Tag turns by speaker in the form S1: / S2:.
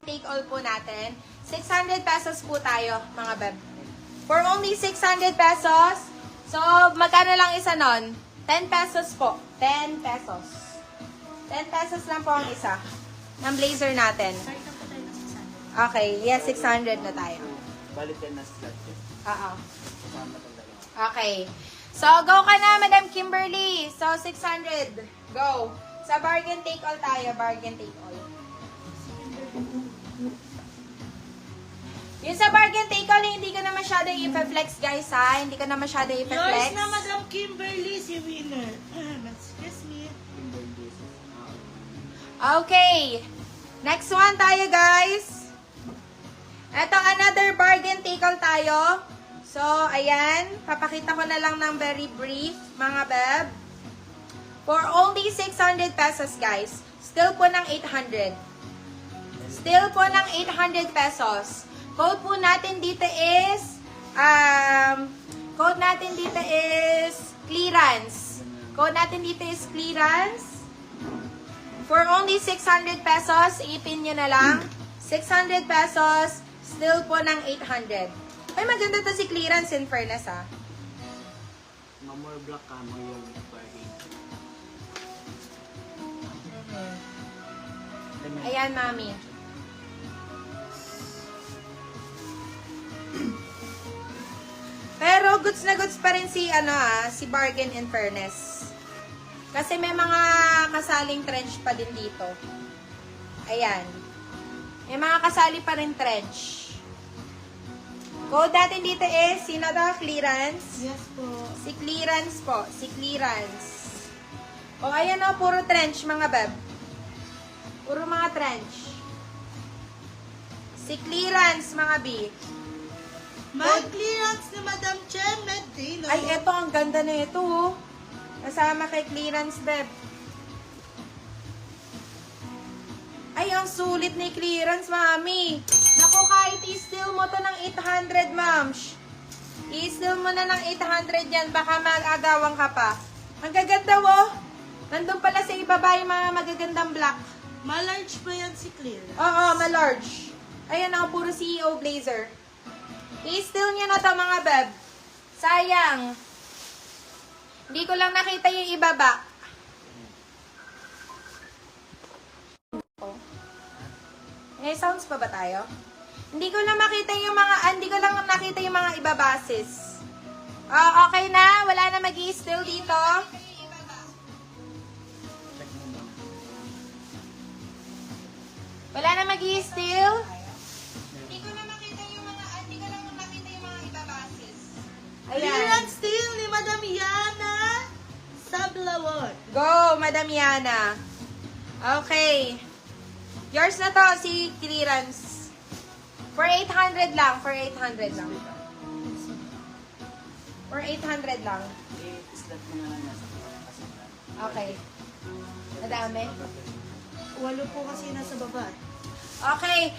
S1: Take all po natin. 600 pesos po tayo, mga beb. For only 600 pesos. So, magkano lang isa nun? 10 pesos po. 10 pesos. 10 pesos lang po ang isa. Ng blazer natin. Okay, yes, 600 na tayo.
S2: Balik yan na slot yun.
S1: Oo.
S2: Kasama itong dalawa.
S1: Okay. So, go ka na, Madam Kimberly. So, 600. Go. Sa bargain take all tayo. Bargain take all. Yung sa bargain take all, hindi ko na masyado i-flex, guys, ha? Hindi ko na masyado i-flex.
S3: Yours na, Madam Kimberly, si winner. Excuse me.
S1: Okay. Next one tayo, guys. Ito, another bargain take all tayo. So, ayan. Papakita ko na lang ng very brief, mga beb. For only 600 pesos, guys. Still po ng 800. Still po ng 800 pesos. Code po natin dito is, clearance. Code natin dito is clearance. For only 600 pesos, ipin nyo na lang. 600 pesos, still po ng 800. Ay, maganda to si clearance in fairness, ha.
S2: More black ka mo yung bargain.
S1: Ayan, mami. Pero goods na goods pa rin si si bargain in fairness. Kasi may mga kasaling trench pa din dito. Ayan. May mga kasali pa rin trench. Code natin dito is, sino to? Clearance?
S3: Yes po.
S1: Si clearance po. Si clearance. O, ayan o, puro trench, mga beb. Puro mga trench. Si clearance, mga B.
S3: Mag-clearance ni Madam Chen Medina.
S1: Ay, eto, ang ganda na ito, oh. Kasama kay clearance, beb. Ay, ang sulit ni clearance, mami. Naku, kahit i-steal mo to ng 800, mams. I-steal mo na ng 800 yan, baka mag-agawang ka pa. Ang gaganda, oh. Nandun pala sa ibaba yung mga magagandang black.
S3: Ma-large pa yan si clearance.
S1: Oo, ma-large. Ayan ako, puro CEO blazer. I-steal nyo na to, mga beb. Sayang. Hindi ko lang nakita yung ibaba. Eh, sounds pa ba tayo? Hindi ko lang makita yung mga, hindi ko lang nakita yung mga ibabasis. Okay na? Wala na mag-i-steal dito?
S2: Check mo ba?
S1: Wala na mag-i-steal? Hindi ko lang makita yung mga, hindi ko lang nakita yung mga ibabasis. Ayan.
S3: Clearance steal ni Madam Yana Sablawon.
S1: Go, Madam Yana. Okay. Yours na to, si clearance. For 800 lang. For 800 lang. For 800 lang.
S2: I-slot mo na lang nasa kasama.
S1: Okay. Madami.
S3: 8 po kasi nasa baba.
S1: Okay.